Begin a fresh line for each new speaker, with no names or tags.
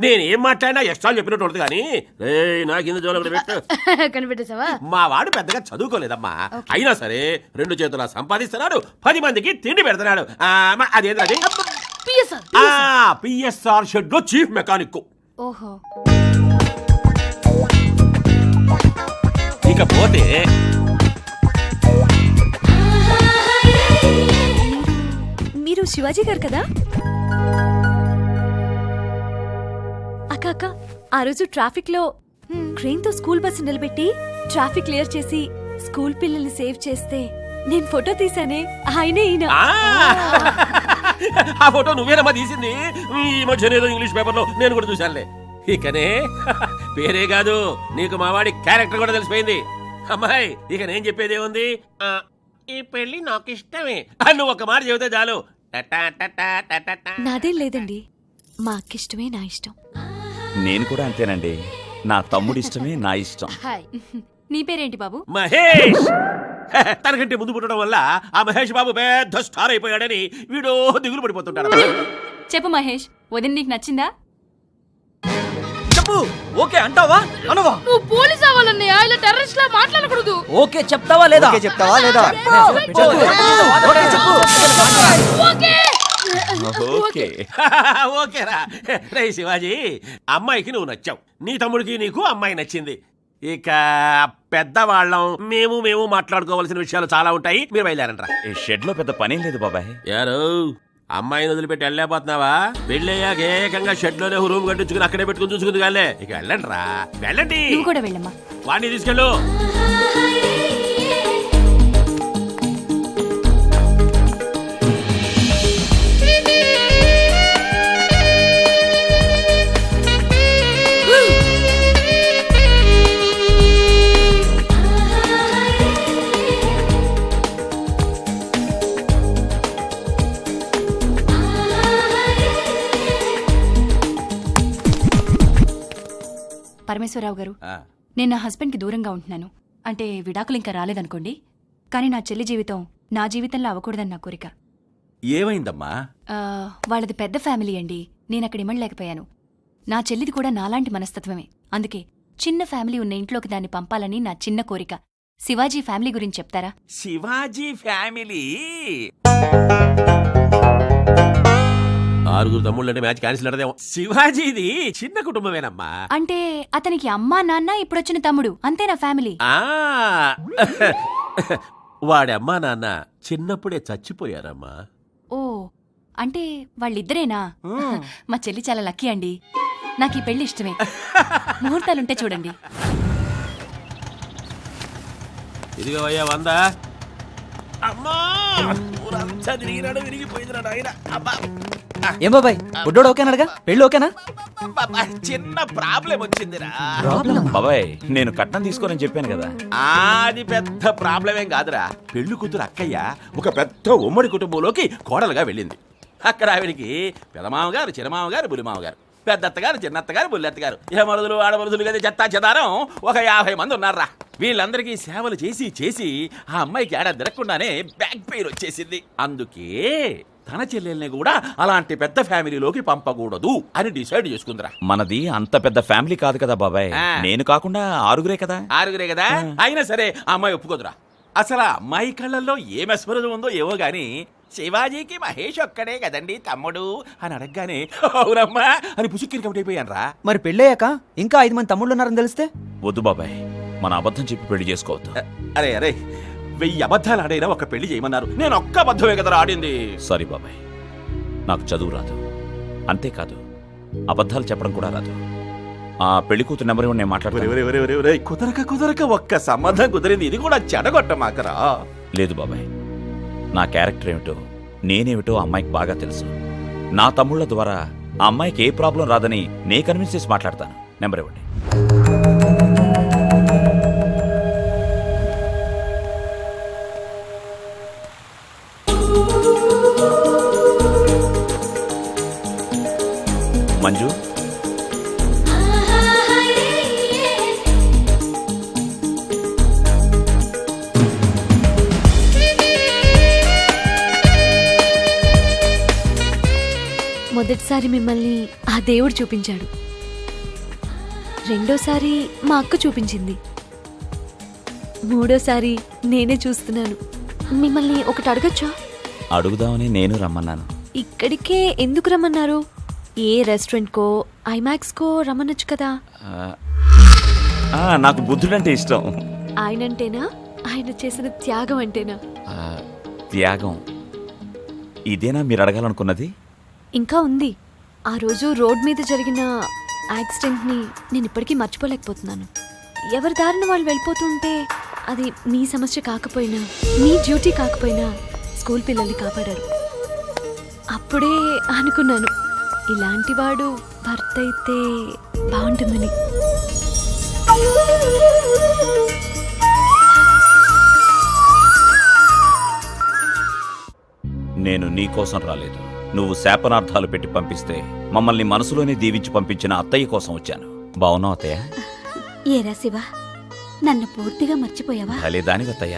నేనేం మాట్లాడినా ఎక్స్ట్రా చెప్పినట్టు ఉంటుంది కానీ నాకు ఇంత జోలు పెట్టు.
కనిపెట్టేసావా?
మా వాడు పెద్దగా చదువుకోలేదమ్మా, అయినా సరే 2 చేతులా సంపాదిస్తున్నాడు, 10 మందికి తిండి పెడుతున్నాడు. అదేంటది? పిఎస్ఆర్ షెడ్ లో చీఫ్ మెకానిక్.
ఓహో.
ఇకపోతే
మీరు శివాజీ గారు కదా? అక్క ఆ రోజు ట్రాఫిక్ లో క్రెయిన్ తో స్కూల్ బస్సు నిలబెట్టి ట్రాఫిక్ క్లియర్ చేసి స్కూల్ పిల్లల్ని సేవ్ చేస్తే నేను ఫోటో తీసానే, ఆయనే ఈయన.
ఆ ఫోటో నువ్వేనమ్మా తీసింది? ఈ మధ్య ఏదో ఇంగ్లీష్ పేపర్ లో నేను కూడా చూశానులే. ఇకనే పేరే కాదు, నీకు మావాడి క్యారెక్టర్ కూడా తెలిసిపోయింది. అమ్మాయి, ఇక నేను చెప్పేది ఏముంది, ఈ పెళ్లి నాకు ఇష్టమే నువ్వు ఒక మాట చెబితే చాలు.
నాదేం లేదండి, మా అక్కిష్టమే నా ఇష్టం.
నేను కూడా అంతేనండి, నా తమ్ముడి ఇష్టమే నా ఇష్టం.
హాయ్, నీ పేరేంటి బాబు?
మహేష్. తనకంటే ముందు పుట్టడం వల్ల ఆ మహేష్ బాబు పెద్ద స్టార్ అయిపోయాడని వీడో దిగులు పడిపోతుంటాడు.
చెప్పు మహేష్, వదిన నీకు నచ్చిందా?
చెప్పు. ఓకే అంటావా అనవా?
నువ్వు పోలీస్ అవ్వాలన్నయ్య, ఇలా టెర్రరిస్ట్ లా మాట్లాడకూడదు.
ఓకే చెప్తావా లేదా? చెప్తావా లేదా?
ఓకే ఓకేరా. రే శివాజీ, అమ్మాయికి నువ్వు నచ్చావు, నీ తమ్ముడికి నీకు అమ్మాయి నచ్చింది. ఇక పెద్దవాళ్ళం మేము మాట్లాడుకోవాల్సిన విషయాలు చాలా ఉంటాయి. మీరు బయలుదేరంట్రా.
ఈ షెడ్ లో పెద్ద పనేం లేదు బాబాయ్.
యారు, అమ్మాయిని వదిలిపెట్టి వెళ్ళలేకపోతున్నావా? వెళ్ళయ్యాక ఏకంగా షెడ్ లోనే రూమ్ కట్టించుకుని అక్కడే పెట్టుకుని చూసుకుంది కానీ ఇక వెళ్ళండి రా, వెళ్ళండి.
నువ్వు కూడా వెళ్ళమ్మా.
వాడిని తీసుకెళ్ళు.
పరమేశ్వరరావు గారు, నేను నా హస్బెండ్కి దూరంగా ఉంటున్నాను. అంటే విడాకులు ఇంకా రాలేదనుకోండి, కానీ నా చెల్లి జీవితం నా జీవితంలో అవ్వకూడదని నా కోరిక.
ఏమైందమ్మా?
వాళ్ళది పెద్ద ఫ్యామిలీ అండి, నేను అక్కడ ఇమ్మడలేకపోయాను. నా చెల్లిది కూడా నాలాంటి మనస్తత్వమే. అందుకే చిన్న ఫ్యామిలీ ఉన్న ఇంట్లోకి దాన్ని పంపాలని నా చిన్న కోరిక. శివాజీ ఫ్యామిలీ గురించి చెప్తారా?
శివాజీ ఫ్యామిలీ
6 తమ్ముళ్ళంటే మ్యాచ్ క్యాన్సిల్ అడదేమో. శివాజీది చిన్న కుటుంబమేనమ్మా.
అంటే అతనికి అమ్మా నాన్న ఇప్పుడొచ్చిన తమ్ముడు అంతే నా ఫ్యామిలీ.
వాడి అమ్మా నాన్న చిన్నప్పుడే చచ్చిపోయారమ్మా.
ఓ, అంటే వాళ్ళిద్దరేనా? మా చెల్లి చాలా లక్కీ అండి, నాకు ఈ పెళ్లి ఇష్టమే. ముహూర్తాలుంటే చూడండి.
ఇదిగో అయ్యా 100. అమ్మా, ఊరంతా తిరిగినాడు, విరిగిపోయిందిరా నాయన. అబ్బా.
ఏం బాబాయ్, బుడ్డోడు ఓకేనడగా? పెళ్ళి ఓకేనా?
చిన్న ప్రాబ్లం వచ్చిందిరా.
బాబాయ్, నేను కట్నం తీసుకోనని చెప్పాను కదా.
అది పెద్ద ప్రాబ్లం ఏం కాదురా. పెళ్లి కూతురు అక్కయ్య ఒక పెద్ద ఉమ్మడి కుటుంబంలోకి కోడలుగా వెళ్ళింది. అక్కడ ఆవిడికి పెదమామగారు, చిన్నమామగారు, బులిమామగారు, పెద్దత్తగారు, చిన్నత్తగారు, బుల్లెత్తగారు, మరుదులు, ఆడమరుదులు గది చెత్తా చెదారం ఒక 50 మంది ఉన్నారా. వీళ్ళందరికీ సేవలు చేసి చేసి ఆ అమ్మాయికి ఏడాది తిరగకుండానే బ్యాక్ పెయిన్ వచ్చేసింది. అందుకే తన చెల్లెల్ని కూడా అలాంటి పెద్ద ఫ్యామిలీలోకి పంపకూడదు అని డిసైడ్ చేసుకుందిరా.
మనది అంత పెద్ద ఫ్యామిలీ కాదు కదా బాబాయ్, నేను కాకుండా 6 కదా.
6 కదా, అయినా సరే ఆ అమ్మాయి ఒప్పుకోదురా. అసలు ఆ అమ్మాయి కళ్ళల్లో ఏ మెస్మరిజం ఉందో ఏమో గాని, శివాజీకి మహేష్ ఒక్కడే కదండి తమ్ముడు అని అడగగానే అవునమ్మా అని పుసుక్కిరి కమిటైపోయాను రా.
మరి పెళ్ళయ్యాక ఇంకా 5 మంది తమ్ముళ్ళు ఉన్నారని తెలిస్తే?
వద్దు బాబాయ్, మన అబద్ధం చెప్పి పెళ్లి చేసుకోవద్దు.
అరే 1000 అబద్ధాలు ఆడైనా ఒక పెళ్లి చేయమన్నారు, నేను ఒక్క అబద్ధమే కదా ఆడింది.
సారీ బాబాయ్, నాకు చదువు రాదు, అంతేకాదు అబద్ధాలు చెప్పడం కూడా రాదు. ఆ పెళ్లి కూతురు నెంబర్ నేను మాట్లాడుతున్నా.
కుదరక ఒక్క సంబంధం కుదిరింది, ఇది కూడా చెడగొట్టమాకరా.
లేదు బాబాయ్, నా క్యారెక్టర్ ఏమిటో నేనేమిటో అమ్మాయికి బాగా తెలుసు. నా తమ్ముళ్ల ద్వారా ఆ అమ్మాయికి ఏ ప్రాబ్లం రాదని నే కన్విన్స్ చేసి మాట్లాడతాను. నెంబర్ ఇవ్వండి. మంజు,
మొదటిసారి మిమ్మల్ని ఆ దేవుడు చూపించాడు. రెండోసారి మా అక్క చూపించింది. మూడోసారి నేనే చూస్తున్నాను. మిమ్మల్ని ఒకటి అడగచ్చా?
అడుగుదామని నేను రమ్మన్నాను.
ఇక్కడికే ఎందుకు రమ్మన్నారు? ఏ రెస్టారెంట్కో ఐమాక్స్కో రమ్మనొచ్చు కదా.
నాకు బుద్ధుడంటే ఇష్టం.
ఆయనంటేనా? ఆయన చేసిన త్యాగం అంటేనా?
త్యాగం ఇదేనా మీరు అడగాలనుకున్నది?
ఇంకా ఉంది. ఆ రోజు రోడ్ మీద జరిగిన యాక్సిడెంట్ని నేను ఇప్పటికీ మర్చిపోలేకపోతున్నాను. ఎవరి దారిన వాళ్ళు వెళ్ళిపోతుంటే అది మీ సమస్య కాకపోయినా, మీ డ్యూటీ కాకపోయినా స్కూల్ పిల్లల్ని కాపాడారు. అప్పుడే అనుకున్నాను, ఇలాంటి వాడు భర్త అయితే బాగుంటుందని.
నేను నీ కోసం రాలేదు. నువ్వు శాపనార్థాలు పెట్టి పంపిస్తే మమ్మల్ని మనసులోనే దీవించి పంపించిన అత్తయ్య కోసం వచ్చాను. బావున్నావు అత్తయ్య?
ఏరా శివ, నన్ను పూర్తిగా మర్చిపోయావా?
భలే దానివి అత్తయ్య.